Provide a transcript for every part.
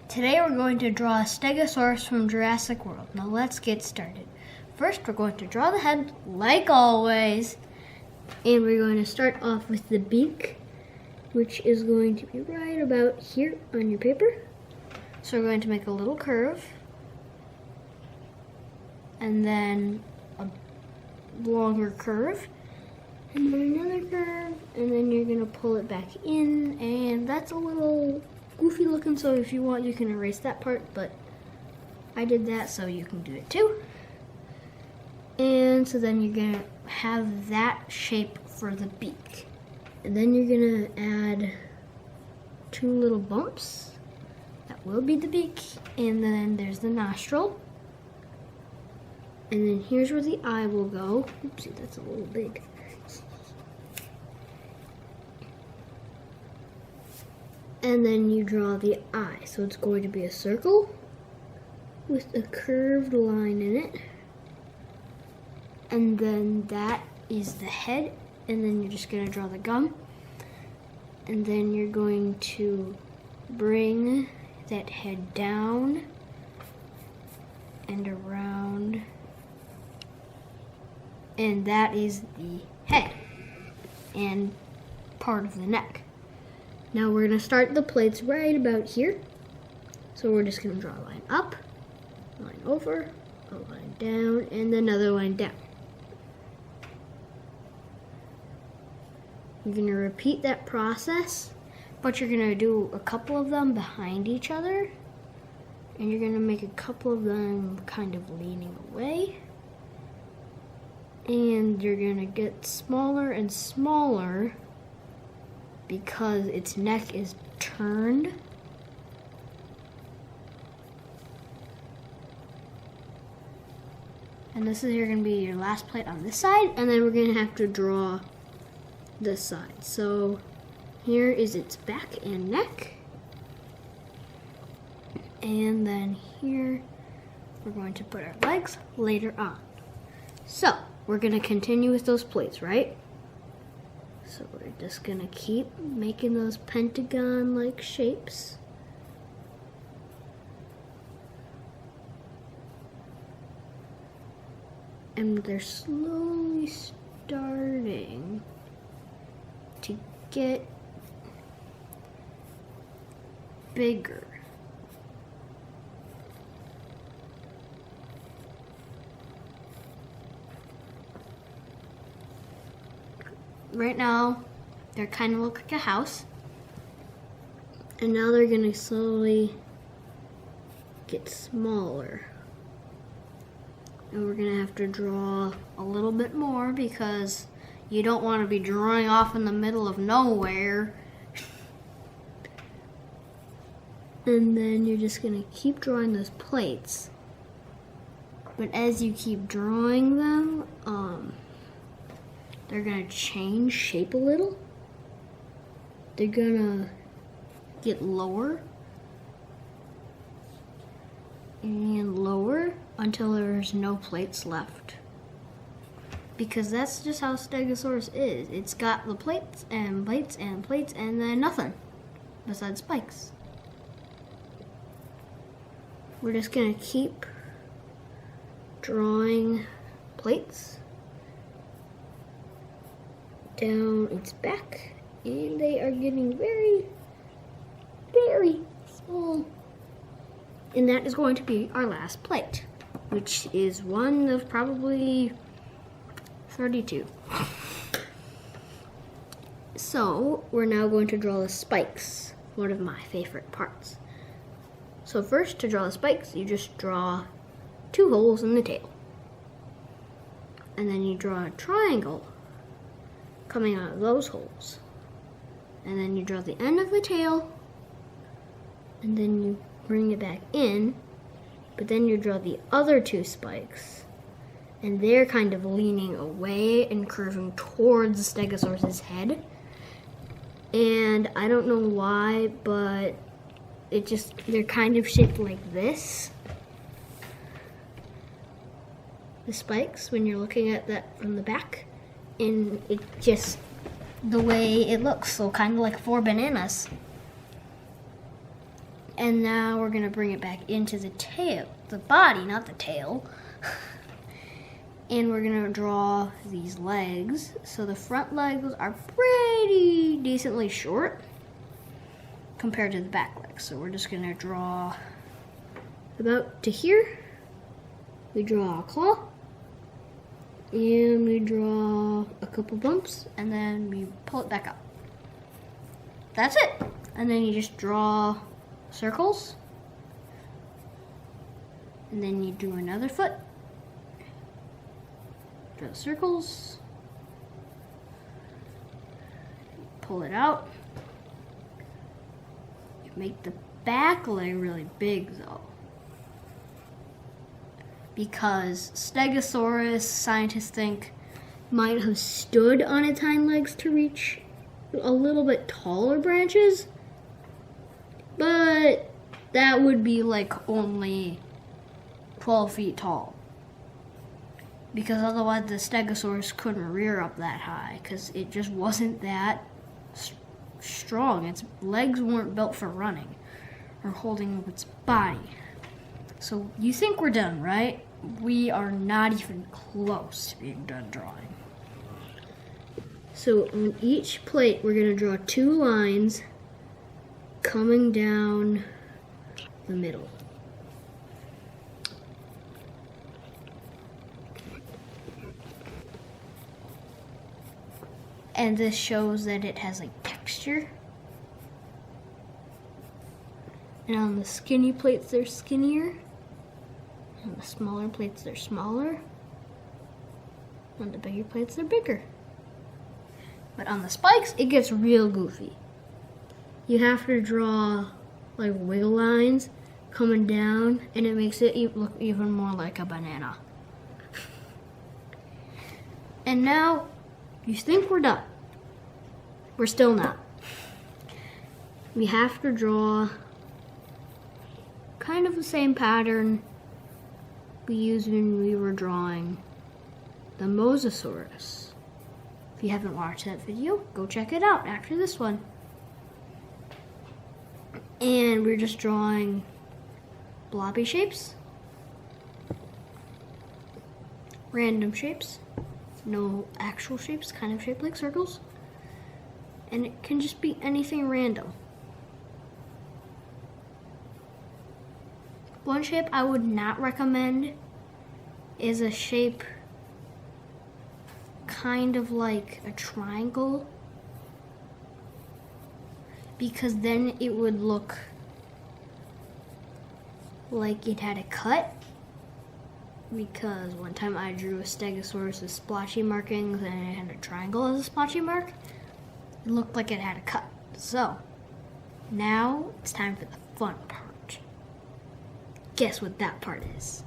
Today we're going to draw a Stegosaurus from Jurassic World. Now let's get started. First we're going to draw the head like always. And we're going to start off with the beak, which is going to be right about here on your paper. So we're going to make a little curve. And then a longer curve. And then another curve. And then you're going to pull it back in. And that's a little goofy looking, so if you want you can erase that part, but I did that so you can do it too. And so then you're gonna have that shape for the beak. And then you're gonna add two little bumps. That will be the beak. And then there's the nostril. And then here's where the eye will go. Oopsie, that's a little big. And then you draw the eye. So it's going to be a circle with a curved line in it. And then that is the head. And then you're just going to draw the gum. And then you're going to bring that head down and around. And that is the head and part of the neck. Now we're going to start the plates right about here. So we're just going to draw a line up, a line over, a line down, and another line down. You're going to repeat that process, but you're going to do a couple of them behind each other. And you're going to make a couple of them kind of leaning away. And you're going to get smaller and smaller because its neck is turned. And this is going to be your last plate on this side, and then we're going to have to draw this side. So here is its back and neck. And then here we're going to put our legs later on. So we're going to continue with those plates, right? So we're just gonna keep making those pentagon-like shapes. And they're slowly starting to get bigger. Right now, they kind of look like a house. And now they're going to slowly get smaller. And we're going to have to draw a little bit more because you don't want to be drawing off in the middle of nowhere. And then you're just going to keep drawing those plates. But as you keep drawing them, they're gonna change shape a little. They're gonna get lower and lower until there's no plates left. Because that's just how Stegosaurus is. It's got the plates and plates and plates and then nothing besides spikes. We're just gonna keep drawing plates down its back, and they are getting very, very small. And that is going to be our last plate, which is one of probably 32. So we're now going to draw the spikes, one of my favorite parts. So first, to draw the spikes, you just draw 2 holes in the tail. And then you draw a triangle coming out of those holes. And then you draw the end of the tail, and then you bring it back in, but then you draw the other 2 spikes, and they're kind of leaning away and curving towards the Stegosaurus's head. And I don't know why, but they're kind of shaped like this. The spikes, when you're looking at that from the back. And it just, the way it looks, so kind of like 4 bananas. And now we're gonna bring it back into the tail, the body, not the tail. And we're gonna draw these legs. So the front legs are pretty decently short compared to the back legs. So we're just gonna draw about to here. We draw a claw, and we draw a couple bumps, and then we pull it back up. That's it. And then you just draw circles, and then you do another foot, draw circles, pull it out. You make the back leg really big though, because Stegosaurus, scientists think, might have stood on its hind legs to reach a little bit taller branches. But that would be like only 12 feet tall. Because otherwise the Stegosaurus couldn't rear up that high, because it just wasn't that strong. Its legs weren't built for running or holding up its body. So you think we're done, right? We are not even close to being done drawing. So on each plate we're going to draw 2 lines coming down the middle. And this shows that it has like texture. And on the skinny plates they're skinnier. On the smaller plates they're smaller. On the bigger plates they're bigger. But on the spikes it gets real goofy. You have to draw like wiggle lines coming down, and it makes it look even more like a banana. And now you think we're done. We're still not. We have to draw kind of the same pattern we used when we were drawing the Mosasaurus. If you haven't watched that video, go check it out after this one. And we're just drawing blobby shapes, random shapes, no actual shapes, kind of shaped like circles. And it can just be anything random. One shape I would not recommend is a shape kind of like a triangle, because then it would look like it had a cut. Because one time I drew a Stegosaurus with splotchy markings and it had a triangle as a splotchy mark. It looked like it had a cut. So, now it's time for the fun part. Guess what that part is?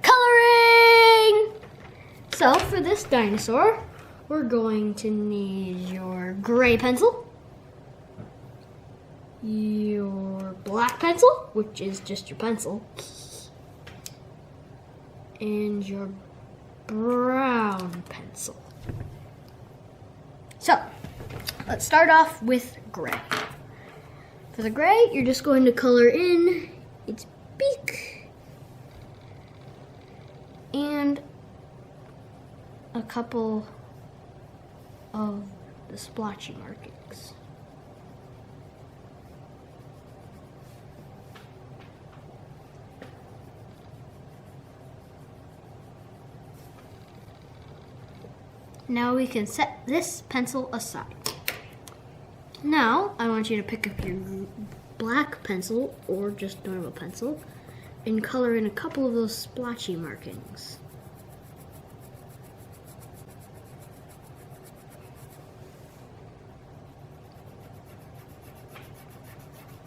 Coloring! So, for this dinosaur, we're going to need your gray pencil, your black pencil, which is just your pencil, and your brown pencil. So, let's start off with gray. For the gray, you're just going to color in its beak and a couple of the splotchy markings. Now we can set this pencil aside. Now I want you to pick up your black pencil or just normal pencil and color in a couple of those splotchy markings.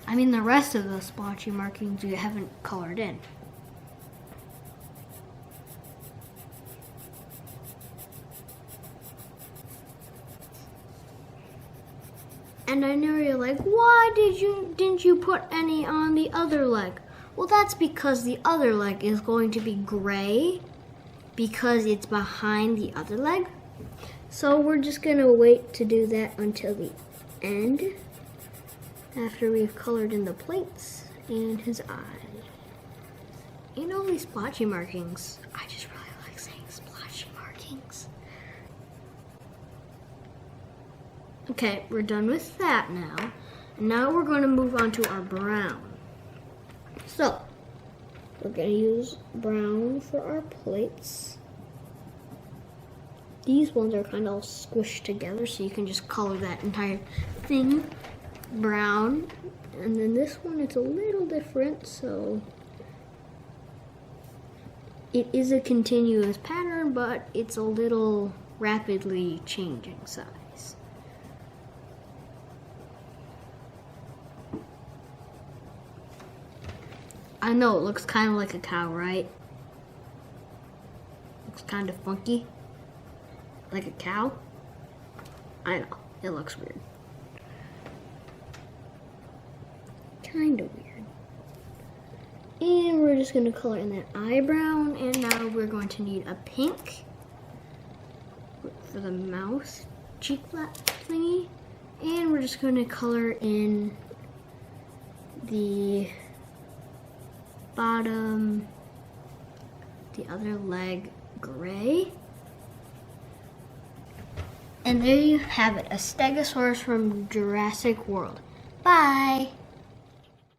I mean the rest of the splotchy markings you haven't colored in. And I know you're like, why didn't you put any on the other leg? Well, that's because the other leg is going to be gray because it's behind the other leg. So we're just gonna wait to do that until the end. after we've colored in the plates and his eyes. And all these splotchy markings. I just really like saying splotchy markings. Okay, we're done with that now. And now we're going to move on to our brown. So, we're going to use brown for our plates. These ones are kind of all squished together, so you can just color that entire thing brown. And then this one, it's a little different, so it is a continuous pattern, but it's a little rapidly changing size. I know it looks kind of like a cow, right? Looks kind of funky. Like a cow? I know, it looks weird. Kind of weird. And we're just going to color in that eye brown, and now we're going to need a pink for the mouth cheek flap thingy. And we're just going to color in the bottom, the other leg gray. And there you have it, a Stegosaurus from Jurassic World. Bye!